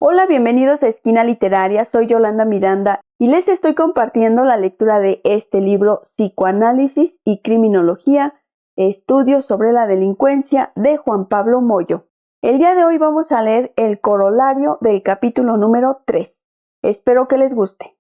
Hola, bienvenidos a Esquina Literaria, soy Yolanda Miranda y les estoy compartiendo la lectura de este libro Psicoanálisis y Criminología, Estudios sobre la Delincuencia de Juan Pablo Moyo. El día de hoy vamos a leer el corolario del capítulo número 3. Espero que les guste.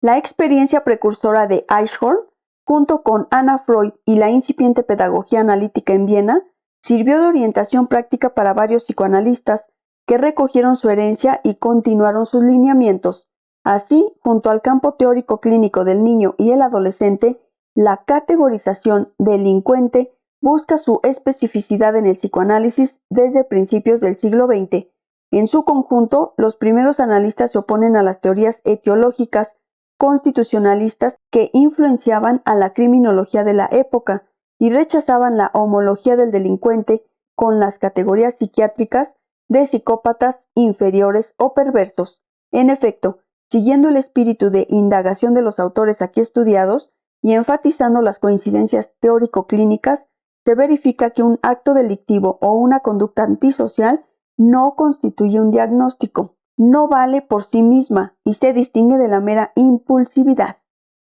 La experiencia precursora de Eichhorn, junto con Anna Freud y la incipiente pedagogía analítica en Viena, sirvió de orientación práctica para varios psicoanalistas que recogieron su herencia y continuaron sus lineamientos. Así, junto al campo teórico clínico del niño y el adolescente, la categorización delincuente busca su especificidad en el psicoanálisis desde principios del siglo XX. En su conjunto, los primeros analistas se oponen a las teorías etiológicas constitucionalistas que influenciaban a la criminología de la época y rechazaban la homología del delincuente con las categorías psiquiátricas de psicópatas inferiores o perversos. En efecto, siguiendo el espíritu de indagación de los autores aquí estudiados y enfatizando las coincidencias teórico-clínicas, se verifica que un acto delictivo o una conducta antisocial no constituye un diagnóstico, no vale por sí misma y se distingue de la mera impulsividad.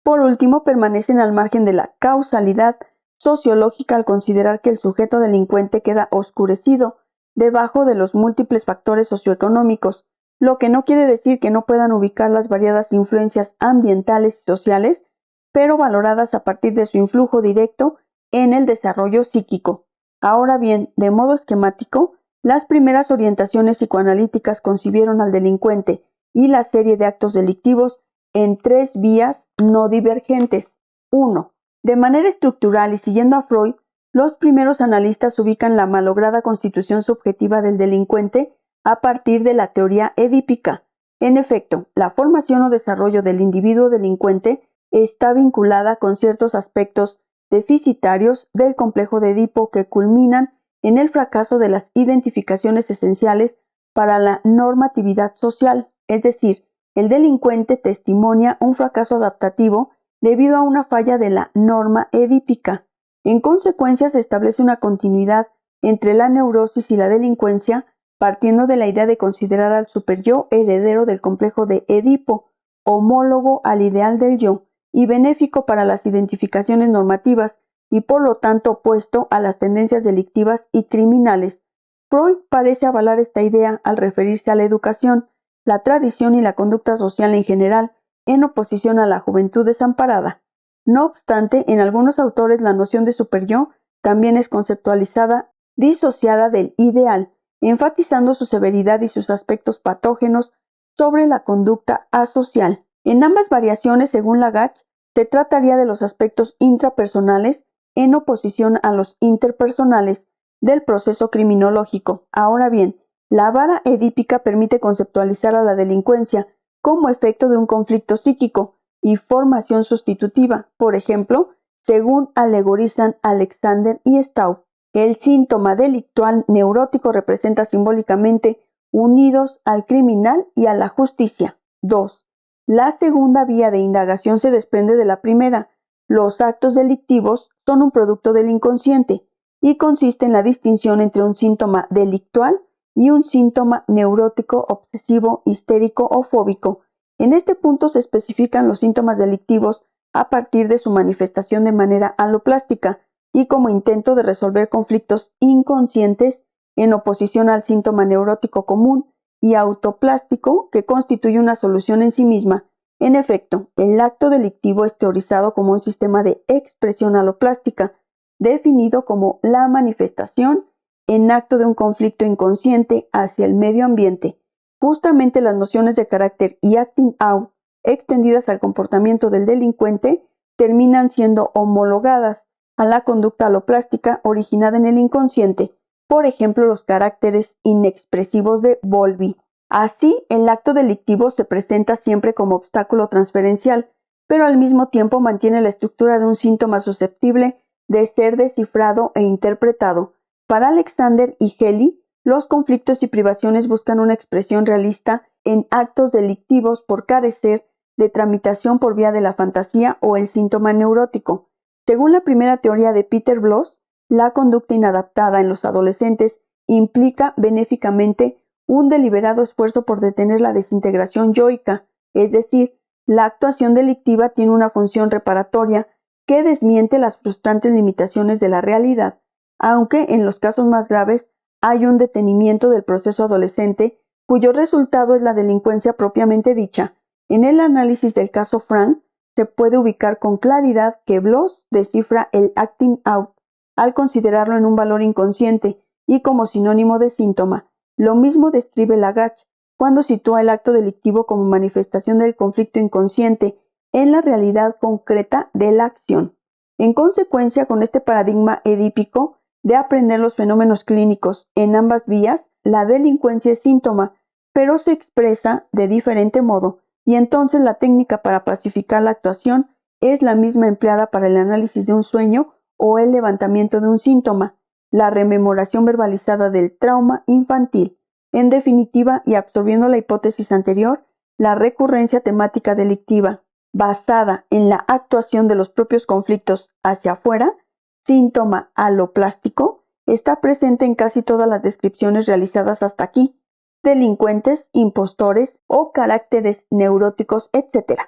Por último, permanecen al margen de la causalidad sociológica al considerar que el sujeto delincuente queda oscurecido debajo de los múltiples factores socioeconómicos, lo que no quiere decir que no puedan ubicar las variadas influencias ambientales y sociales, pero valoradas a partir de su influjo directo en el desarrollo psíquico. Ahora bien, de modo esquemático, las primeras orientaciones psicoanalíticas concibieron al delincuente y la serie de actos delictivos en tres vías no divergentes. 1. De manera estructural y siguiendo a Freud, los primeros analistas ubican la malograda constitución subjetiva del delincuente a partir de la teoría edípica. En efecto, la formación o desarrollo del individuo delincuente está vinculada con ciertos aspectos deficitarios del complejo de Edipo que culminan en el fracaso de las identificaciones esenciales para la normatividad social, es decir, el delincuente testimonia un fracaso adaptativo debido a una falla de la norma edípica. En consecuencia, se establece una continuidad entre la neurosis y la delincuencia, partiendo de la idea de considerar al superyo heredero del complejo de Edipo, homólogo al ideal del yo y benéfico para las identificaciones normativas y por lo tanto opuesto a las tendencias delictivas y criminales. Freud parece avalar esta idea al referirse a la educación, la tradición y la conducta social en general, en oposición a la juventud desamparada. No obstante, en algunos autores la noción de superyo también es conceptualizada disociada del ideal, enfatizando su severidad y sus aspectos patógenos sobre la conducta asocial. En ambas variaciones, según Lagache, se trataría de los aspectos intrapersonales en oposición a los interpersonales del proceso criminológico. Ahora bien, la vara edípica permite conceptualizar a la delincuencia como efecto de un conflicto psíquico y formación sustitutiva. Por ejemplo, según alegorizan Alexander y Staub, el síntoma delictual neurótico representa simbólicamente unidos al criminal y a la justicia. 2. La segunda vía de indagación se desprende de la primera. Los actos delictivos son un producto del inconsciente y consiste en la distinción entre un síntoma delictual y un síntoma neurótico, obsesivo, histérico o fóbico. En este punto se especifican los síntomas delictivos a partir de su manifestación de manera aloplástica y como intento de resolver conflictos inconscientes en oposición al síntoma neurótico común y autoplástico que constituye una solución en sí misma. En efecto, el acto delictivo es teorizado como un sistema de expresión aloplástica, definido como la manifestación en acto de un conflicto inconsciente hacia el medio ambiente. Justamente las nociones de carácter y acting out extendidas al comportamiento del delincuente terminan siendo homologadas a la conducta aloplástica originada en el inconsciente, por ejemplo los caracteres inexpresivos de Bowlby. Así, el acto delictivo se presenta siempre como obstáculo transferencial, pero al mismo tiempo mantiene la estructura de un síntoma susceptible de ser descifrado e interpretado. Para Alexander y Hely, los conflictos y privaciones buscan una expresión realista en actos delictivos por carecer de tramitación por vía de la fantasía o el síntoma neurótico. Según la primera teoría de Peter Bloss, la conducta inadaptada en los adolescentes implica benéficamente un deliberado esfuerzo por detener la desintegración yoica, es decir, la actuación delictiva tiene una función reparatoria que desmiente las frustrantes limitaciones de la realidad, aunque en los casos más graves hay un detenimiento del proceso adolescente cuyo resultado es la delincuencia propiamente dicha. En el análisis del caso Frank se puede ubicar con claridad que Bloss descifra el acting out al considerarlo en un valor inconsciente y como sinónimo de síntoma. Lo mismo describe Lagache cuando sitúa el acto delictivo como manifestación del conflicto inconsciente en la realidad concreta de la acción. En consecuencia, con este paradigma edípico de aprender los fenómenos clínicos en ambas vías, la delincuencia es síntoma, pero se expresa de diferente modo, y entonces la técnica para pacificar la actuación es la misma empleada para el análisis de un sueño o el levantamiento de un síntoma, la rememoración verbalizada del trauma infantil. En definitiva, y absorbiendo la hipótesis anterior, la recurrencia temática delictiva, basada en la actuación de los propios conflictos hacia afuera, síntoma aloplástico, está presente en casi todas las descripciones realizadas hasta aquí, delincuentes, impostores o caracteres neuróticos, etc.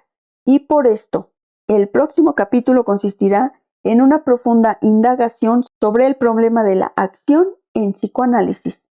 Y por esto, el próximo capítulo consistirá en una profunda indagación sobre el problema de la acción en psicoanálisis.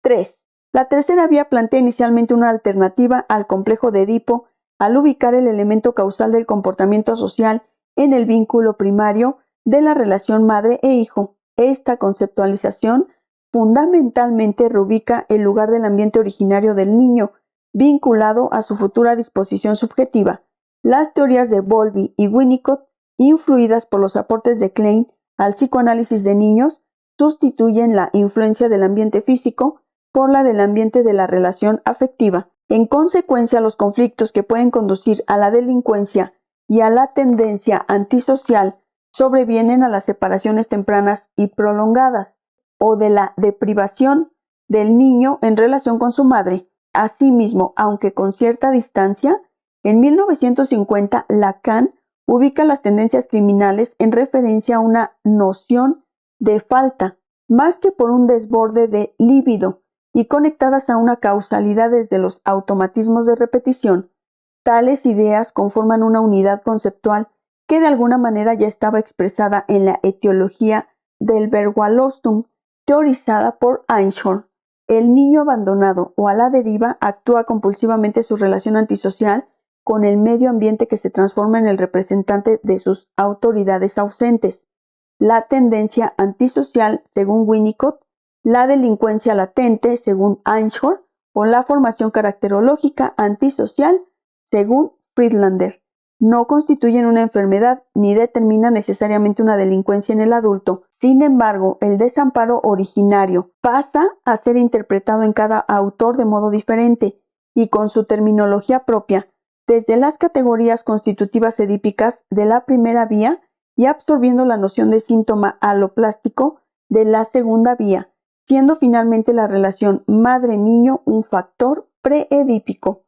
3. La tercera vía plantea inicialmente una alternativa al complejo de Edipo al ubicar el elemento causal del comportamiento social en el vínculo primario de la relación madre e hijo. Esta conceptualización fundamentalmente reubica el lugar del ambiente originario del niño, vinculado a su futura disposición subjetiva. Las teorías de Bowlby y Winnicott, influidas por los aportes de Klein al psicoanálisis de niños, sustituyen la influencia del ambiente físico por la del ambiente de la relación afectiva. En consecuencia, los conflictos que pueden conducir a la delincuencia y a la tendencia antisocial sobrevienen a las separaciones tempranas y prolongadas, o de la deprivación del niño en relación con su madre. Asimismo, aunque con cierta distancia, en 1950 Lacan ubica las tendencias criminales en referencia a una noción de falta, más que por un desborde de líbido, y conectadas a una causalidad desde los automatismos de repetición. Tales ideas conforman una unidad conceptual que de alguna manera ya estaba expresada en la etiología del Verwahrlostung, teorizada por Einhorn. El niño abandonado o a la deriva actúa compulsivamente su relación antisocial con el medio ambiente que se transforma en el representante de sus autoridades ausentes. La tendencia antisocial, según Winnicott, la delincuencia latente, según Einhorn, o la formación caracterológica antisocial, según Friedlander, no constituyen una enfermedad ni determinan necesariamente una delincuencia en el adulto. Sin embargo, el desamparo originario pasa a ser interpretado en cada autor de modo diferente y con su terminología propia, desde las categorías constitutivas edípicas de la primera vía y absorbiendo la noción de síntoma aloplástico de la segunda vía, siendo finalmente la relación madre-niño un factor preedípico.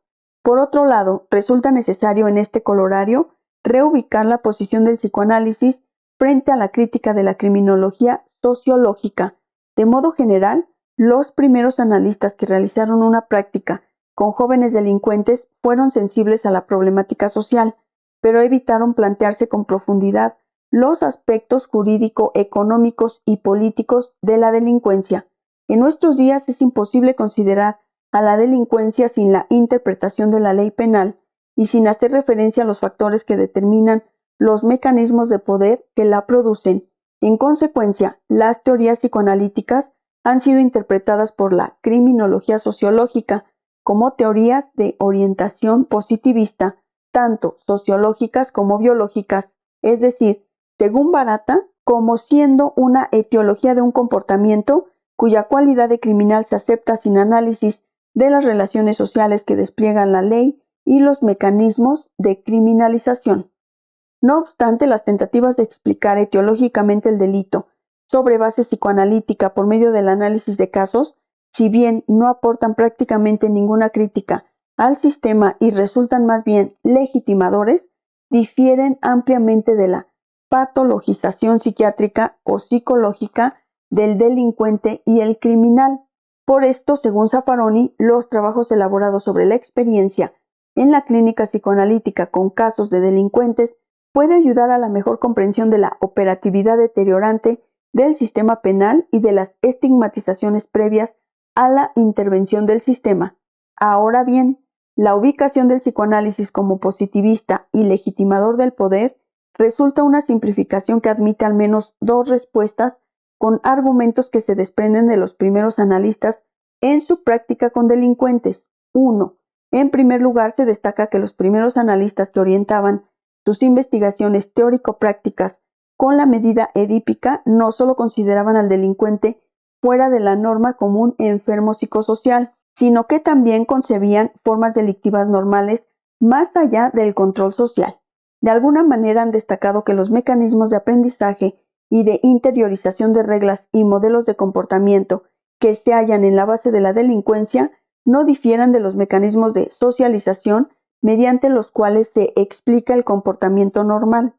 Por otro lado, resulta necesario en este colorario reubicar la posición del psicoanálisis frente a la crítica de la criminología sociológica. De modo general, los primeros analistas que realizaron una práctica con jóvenes delincuentes fueron sensibles a la problemática social, pero evitaron plantearse con profundidad los aspectos jurídico-económicos y políticos de la delincuencia. En nuestros días es imposible considerar a la delincuencia sin la interpretación de la ley penal y sin hacer referencia a los factores que determinan los mecanismos de poder que la producen. En consecuencia, las teorías psicoanalíticas han sido interpretadas por la criminología sociológica como teorías de orientación positivista, tanto sociológicas como biológicas, es decir, según Barata, como siendo una etiología de un comportamiento cuya cualidad de criminal se acepta sin análisis de las relaciones sociales que despliegan la ley y los mecanismos de criminalización. No obstante, las tentativas de explicar etiológicamente el delito sobre base psicoanalítica por medio del análisis de casos, si bien no aportan prácticamente ninguna crítica al sistema y resultan más bien legitimadores, difieren ampliamente de la patologización psiquiátrica o psicológica del delincuente y el criminal. Por esto, según Zaffaroni, los trabajos elaborados sobre la experiencia en la clínica psicoanalítica con casos de delincuentes puede ayudar a la mejor comprensión de la operatividad deteriorante del sistema penal y de las estigmatizaciones previas a la intervención del sistema. Ahora bien, la ubicación del psicoanálisis como positivista y legitimador del poder resulta una simplificación que admite al menos dos respuestas con argumentos que se desprenden de los primeros analistas en su práctica con delincuentes. 1. En primer lugar, se destaca que los primeros analistas que orientaban sus investigaciones teórico-prácticas con la medida edípica no solo consideraban al delincuente fuera de la norma como un enfermo psicosocial, sino que también concebían formas delictivas normales más allá del control social. De alguna manera han destacado que los mecanismos de aprendizaje y de interiorización de reglas y modelos de comportamiento que se hallan en la base de la delincuencia no difieran de los mecanismos de socialización mediante los cuales se explica el comportamiento normal.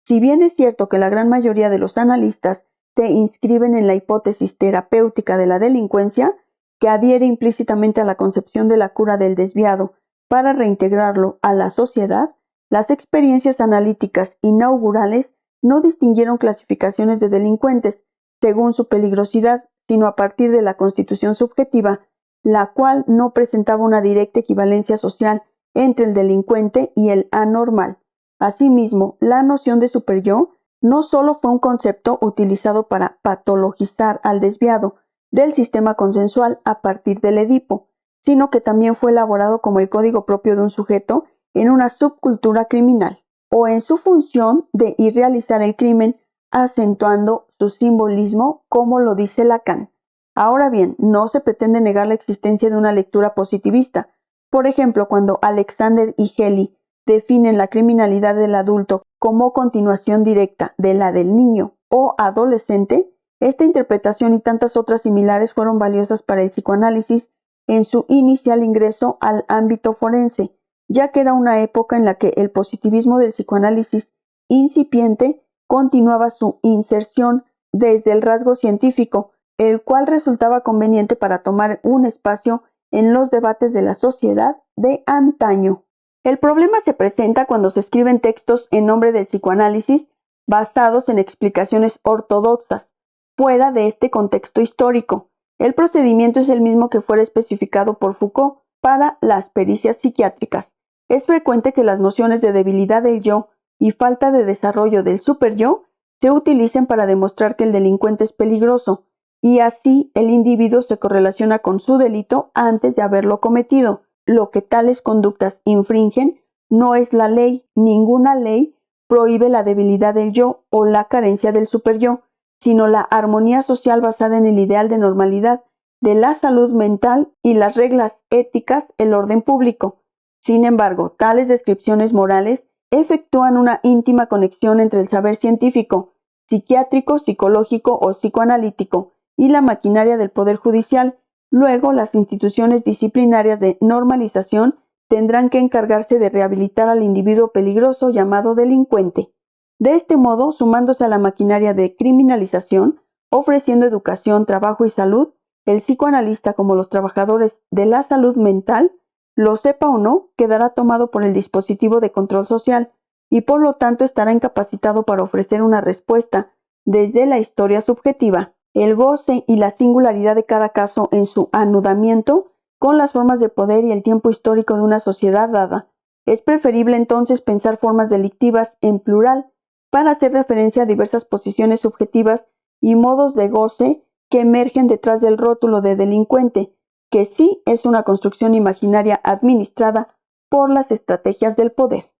Si bien es cierto que la gran mayoría de los analistas se inscriben en la hipótesis terapéutica de la delincuencia, que adhiere implícitamente a la concepción de la cura del desviado para reintegrarlo a la sociedad, las experiencias analíticas inaugurales no distinguieron clasificaciones de delincuentes según su peligrosidad, sino a partir de la constitución subjetiva, la cual no presentaba una directa equivalencia social entre el delincuente y el anormal. Asimismo, la noción de superyo no solo fue un concepto utilizado para patologizar al desviado del sistema consensual a partir del Edipo, sino que también fue elaborado como el código propio de un sujeto en una subcultura criminal, o en su función de irrealizar el crimen, acentuando su simbolismo, como lo dice Lacan. Ahora bien, no se pretende negar la existencia de una lectura positivista. Por ejemplo, cuando Alexander y Hely definen la criminalidad del adulto como continuación directa de la del niño o adolescente, esta interpretación y tantas otras similares fueron valiosas para el psicoanálisis en su inicial ingreso al ámbito forense, ya que era una época en la que el positivismo del psicoanálisis incipiente continuaba su inserción desde el rasgo científico, el cual resultaba conveniente para tomar un espacio en los debates de la sociedad de antaño. El problema se presenta cuando se escriben textos en nombre del psicoanálisis basados en explicaciones ortodoxas, fuera de este contexto histórico. El procedimiento es el mismo que fuera especificado por Foucault para las pericias psiquiátricas. Es frecuente que las nociones de debilidad del yo y falta de desarrollo del superyo se utilicen para demostrar que el delincuente es peligroso, y así el individuo se correlaciona con su delito antes de haberlo cometido. Lo que tales conductas infringen no es la ley. Ninguna ley prohíbe la debilidad del yo o la carencia del superyo, sino la armonía social basada en el ideal de normalidad, de la salud mental y las reglas éticas, el orden público. Sin embargo, tales descripciones morales efectúan una íntima conexión entre el saber científico, psiquiátrico, psicológico o psicoanalítico y la maquinaria del Poder Judicial. Luego, las instituciones disciplinarias de normalización tendrán que encargarse de rehabilitar al individuo peligroso llamado delincuente. De este modo, sumándose a la maquinaria de criminalización, ofreciendo educación, trabajo y salud, el psicoanalista, como los trabajadores de la salud mental, lo sepa o no, quedará tomado por el dispositivo de control social y por lo tanto estará incapacitado para ofrecer una respuesta desde la historia subjetiva, el goce y la singularidad de cada caso en su anudamiento con las formas de poder y el tiempo histórico de una sociedad dada. Es preferible entonces pensar formas delictivas en plural para hacer referencia a diversas posiciones subjetivas y modos de goce que emergen detrás del rótulo de delincuente, que sí es una construcción imaginaria administrada por las estrategias del poder.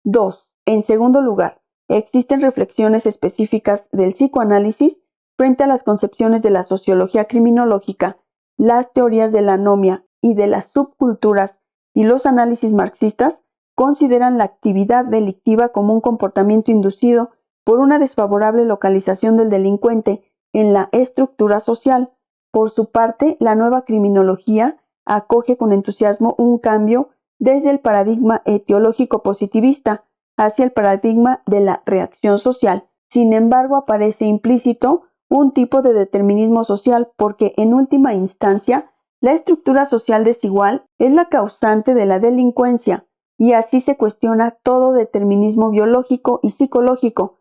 2. En segundo lugar, existen reflexiones específicas del psicoanálisis frente a las concepciones de la sociología criminológica, las teorías de la anomia y de las subculturas y los análisis marxistas consideran la actividad delictiva como un comportamiento inducido por una desfavorable localización del delincuente en la estructura social. Por su parte, la nueva criminología acoge con entusiasmo un cambio desde el paradigma etiológico positivista hacia el paradigma de la reacción social. Sin embargo, aparece implícito un tipo de determinismo social porque, en última instancia, La estructura social desigual es la causante de la delincuencia y así se cuestiona todo determinismo biológico y psicológico,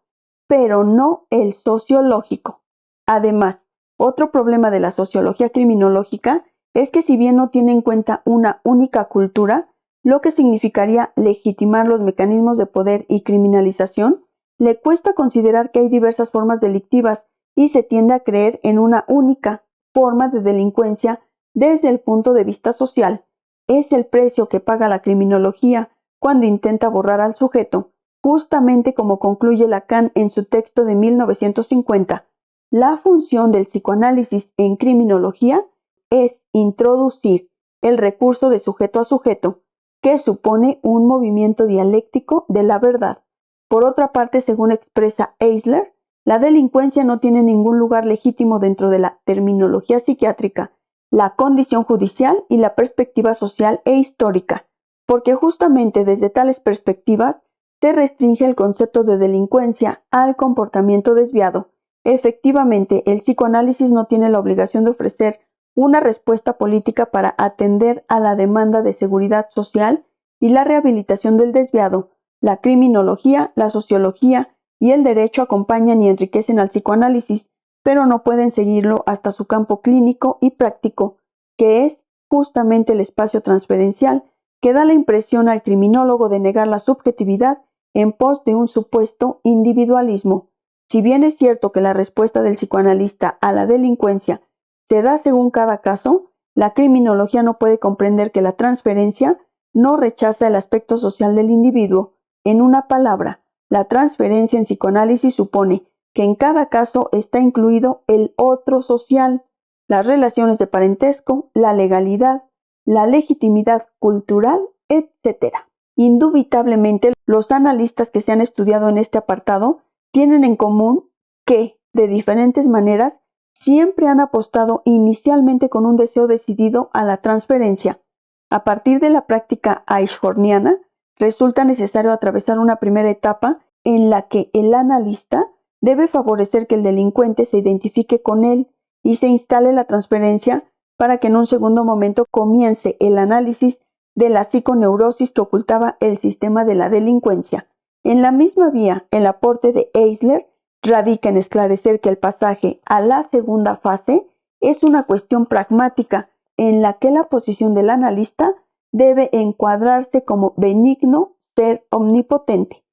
pero no el sociológico. Además, otro problema de la sociología criminológica es que si bien no tiene en cuenta una única cultura, lo que significaría legitimar los mecanismos de poder y criminalización, le cuesta considerar que hay diversas formas delictivas y se tiende a creer en una única forma de delincuencia desde el punto de vista social. Es el precio que paga la criminología cuando intenta borrar al sujeto, justamente como concluye Lacan en su texto de 1950. La función del psicoanálisis en criminología es introducir el recurso de sujeto a sujeto, que supone un movimiento dialéctico de la verdad. Por otra parte, según expresa Eisler, la delincuencia no tiene ningún lugar legítimo dentro de la terminología psiquiátrica, la condición judicial y la perspectiva social e histórica, porque justamente desde tales perspectivas se restringe el concepto de delincuencia al comportamiento desviado. Efectivamente, el psicoanálisis no tiene la obligación de ofrecer una respuesta política para atender a la demanda de seguridad social y la rehabilitación del desviado. La criminología, la sociología y el derecho acompañan y enriquecen al psicoanálisis, pero no pueden seguirlo hasta su campo clínico y práctico, que es justamente el espacio transferencial que da la impresión al criminólogo de negar la subjetividad en pos de un supuesto individualismo. Si bien es cierto que la respuesta del psicoanalista a la delincuencia se da según cada caso, la criminología no puede comprender que la transferencia no rechaza el aspecto social del individuo. En una palabra, la transferencia en psicoanálisis supone que en cada caso está incluido el otro social, las relaciones de parentesco, la legalidad, la legitimidad cultural, etc. Indubitablemente, los analistas que se han estudiado en este apartado tienen en común que, de diferentes maneras, siempre han apostado inicialmente con un deseo decidido a la transferencia. A partir de la práctica eichhorniana, resulta necesario atravesar una primera etapa en la que el analista debe favorecer que el delincuente se identifique con él y se instale la transferencia para que en un segundo momento comience el análisis de la psiconeurosis que ocultaba el sistema de la delincuencia. En la misma vía, el aporte de Eisler radica en esclarecer que el pasaje a la segunda fase es una cuestión pragmática en la que la posición del analista debe encuadrarse como benigno ser omnipotente.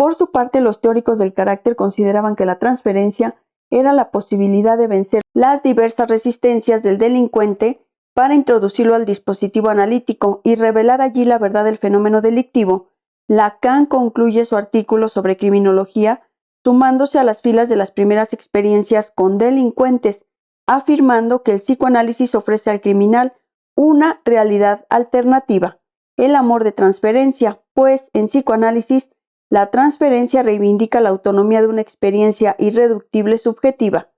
Por su parte, los teóricos del carácter consideraban que la transferencia era la posibilidad de vencer las diversas resistencias del delincuente para introducirlo al dispositivo analítico y revelar allí la verdad del fenómeno delictivo. Lacan concluye su artículo sobre criminología sumándose a las filas de las primeras experiencias con delincuentes, afirmando que el psicoanálisis ofrece al criminal una realidad alternativa, el amor de transferencia, pues en psicoanálisis la transferencia reivindica la autonomía de una experiencia irreductible subjetiva.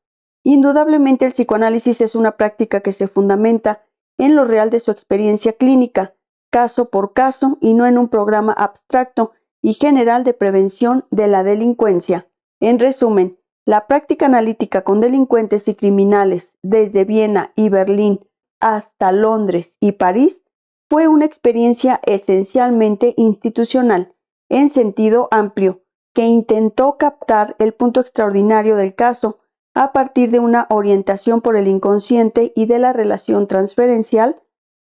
Indudablemente el psicoanálisis es una práctica que se fundamenta en lo real de su experiencia clínica, caso por caso y no en un programa abstracto y general de prevención de la delincuencia. En resumen, la práctica analítica con delincuentes y criminales desde Viena y Berlín hasta Londres y París fue una experiencia esencialmente institucional, en sentido amplio, que intentó captar el punto extraordinario del caso a partir de una orientación por el inconsciente y de la relación transferencial,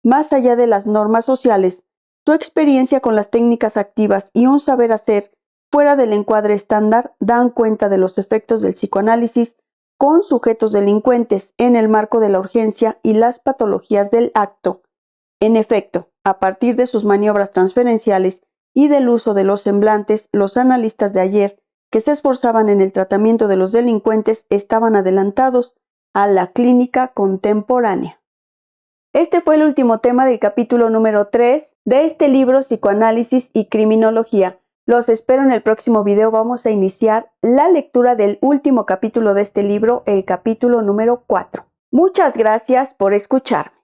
más allá de las normas sociales. Su experiencia con las técnicas activas y un saber hacer fuera del encuadre estándar dan cuenta de los efectos del psicoanálisis con sujetos delincuentes en el marco de la urgencia y las patologías del acto. En efecto, a partir de sus maniobras transferenciales y del uso de los semblantes, los analistas de ayer que se esforzaban en el tratamiento de los delincuentes estaban adelantados a la clínica contemporánea. Este fue el último tema del capítulo número 3 de este libro Psicoanálisis y Criminología. Los espero en el próximo video. Vamos a iniciar la lectura del último capítulo de este libro, el capítulo número 4. Muchas gracias por escuchar.